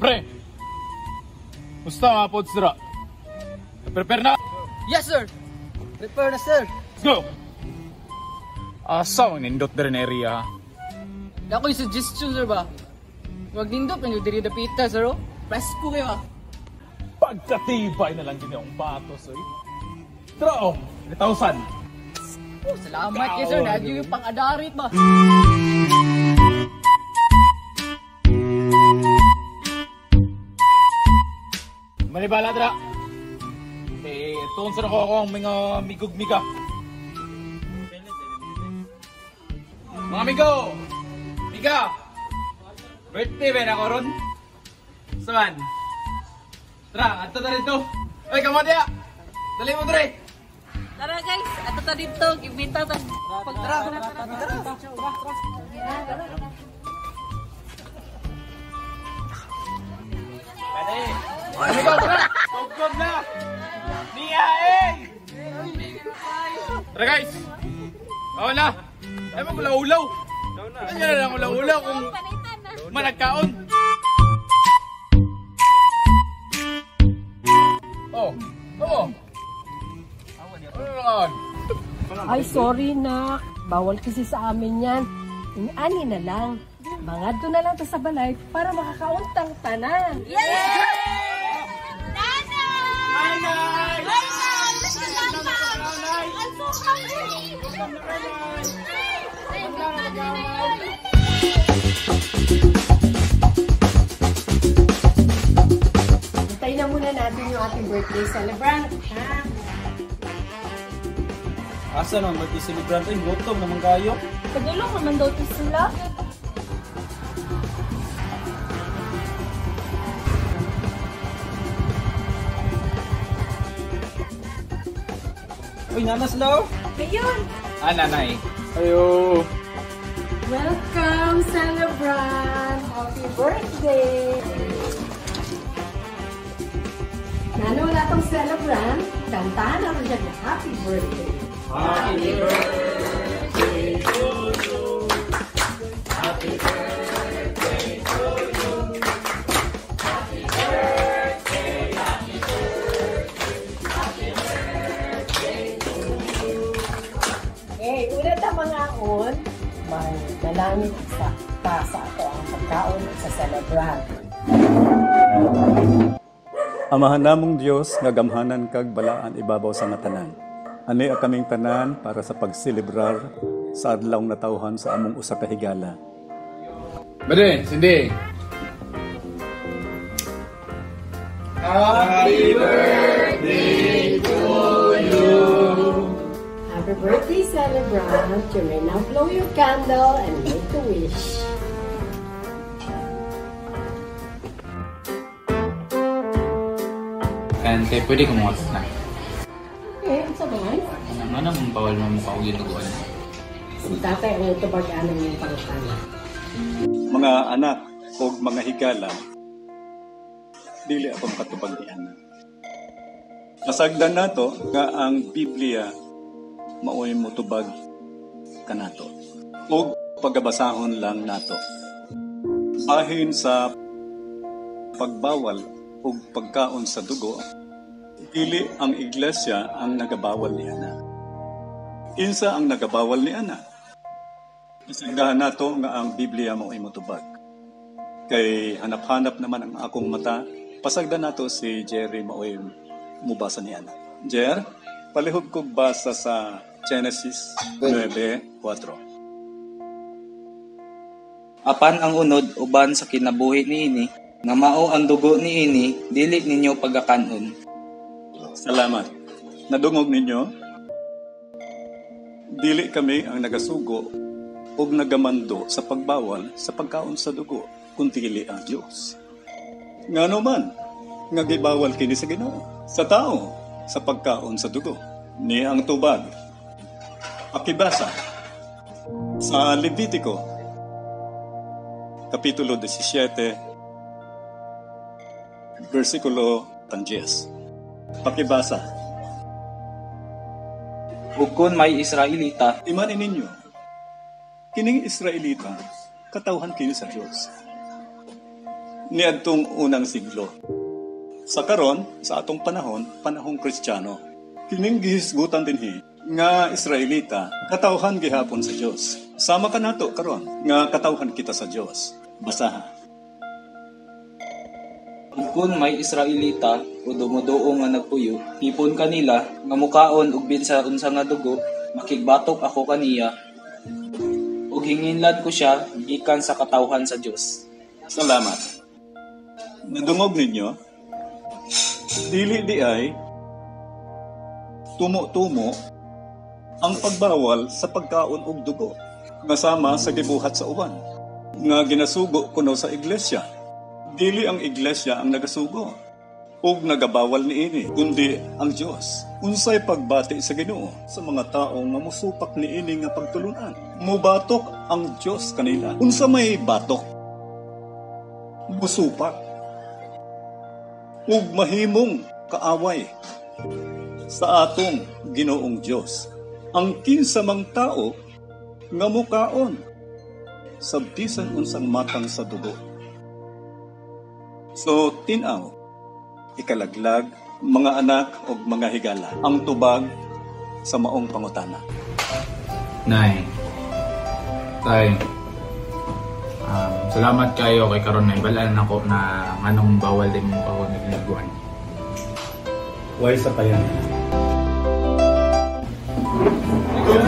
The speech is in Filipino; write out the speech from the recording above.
pre. Musta mga pods dira? Prepare na? Yes, sir. Prepare na, sir. Let's go! Asa ang nindot dira na area ha? Ako yung suggestion, sir ba? Huwag nindot, nyo diri dapita, sir. Press po kayo, ha? Pagkatibay na lang din yung patos eh. Tara oh, 1,000. Oh, salamat kayo, sir. Nagyo yung pang-adarit ba? Malibala dira. Tuon sa ako ang mga migug-miga. Mga amigo! Miga! Birthday ba na ko ron? Saan? Tara, ato na rin to. Ay, kamo diya! Dali mo dre! Tara guys, ato ta dito, gibita ta. Tara! Pwede! Amigo, tara! Tugtog na! Niyaing! Tara guys! Oo na! Ay mo ulaw-ulaw! Ano na lang ulaw-ulaw kung managkaon? Oh! Oo! Ano naman? Ay, sorry na. Bawal kasi sa amin yan. Ani na lang. Mga doon na lang ta sa balay para makakauntang tanan. Yes! Hintayin na muna natin yung ating birthday celebrant. Ha? Asa naman mag-celebrant? Ay, gutom naman kayo. Padulong naman daw ito sila. Uy, nanas daw. Ayun! Nanay. Ayo. Welcome, celebrant! Happy birthday! Nano wala tong celebrant, kantahan na rin siya na happy birthday! Happy birthday to you. Happy birthday to you. Happy birthday, happy birthday, happy birthday to you. Eh, una ta mga on, may nalamit sa tasa ato ang pagkaon sa celebrant. Amahan namong Diyos nga gamhanan kag balaan ibabaw sa ngatanan. Ani ang kaming tanan para sa pagselebrar sa adlaw nga tawhan sa among usa ka higala. Bade, Cindy. Happy birthday to you. Happy birthday, celebrant! You may now blow your candle and make a wish. And kaya pwede kumuha na. Eh, sa mga? Ano mong bawal mo mukha ko ginuguan? Si tatay ang ito bagaan ng pangtana. Mga anak o mga higala, dili akong katubag ni Ana. Masagdan nato nga ang Biblia maoy motubag kanato. O pagabasahon lang nato. Bahin sa pagbawal o pagkaon sa dugo, dili ang iglesia ang nagabawal ni Ana. Insa ang nagabawal ni Ana? Masagdahan nato nga ang Biblia mao'y motubag. Kay hanap-hanap naman ang akong mata, pasagdan nato si Jerry mao'y mubasa ni Ana. Jer, palihog ko basa sa Genesis 9:4. Apan ang unod uban sa kinabuhi niini, nga mao ang dugo niini, dili ninyo pagakanon. Salamat. Nadungog ninyo? Dili kami ang nagasugo o nagamando sa pagbawal sa pagkaon sa dugo, kundi ang Diyos. Ngano man, nga gibawal kini sa Ginoo sa tao sa pagkaon sa dugo. Ni ang tubag. Akibasa sa Levitico Kapitulo 17 versikulo 10. Pakibasa. Ug kun may Israelita, Imanin ninyo, kining Israelita, katawhan kini sa Diyos. niadtong unang siglo. Sa karon, sa atong panahon, panahong Kristiyano, kining gihisgutan dinhi nga Israelita katawhan gihapon sa Dios. Sama ka nato karon nga katawhan kita sa Dios. Basaha. Kung may Israelita o dumuduo nga nagpuyo, tipon kanila nga mukaon ug binsa unsa nga dugo, makigbatok ako kaniya ug hinginlan ko siya gikan sa katawhan sa Dios. Salamat. Nadungog ninyo, dili di ay tumo-tumo ang pagbawal sa pagkaon og dugo nga sama sa gibuhat sa uban nga ginasugo kuno sa iglesia. Dili ang iglesia ang nagasugo ug nagabawal niini, kundi ang Dios. Unsay pagbati sa Ginoo sa mga taong nga mosupak niini nga pagtulunan. Mubatok ang Dios kanila. Unsa may batok? Musupak ug mahimong kaaway sa atong Ginoong Dios. Ang kinsa mang tao nga mukaon sa bisan unsang matang sa dugo. So, tinaw, ikalaglag, mga anak o mga higala, ang tubag sa maong pangutana. Nay, tay, salamat kayo kay karon na ibalaan ako na nganong bawal din mo ako nagliguan. Way sa payan. Good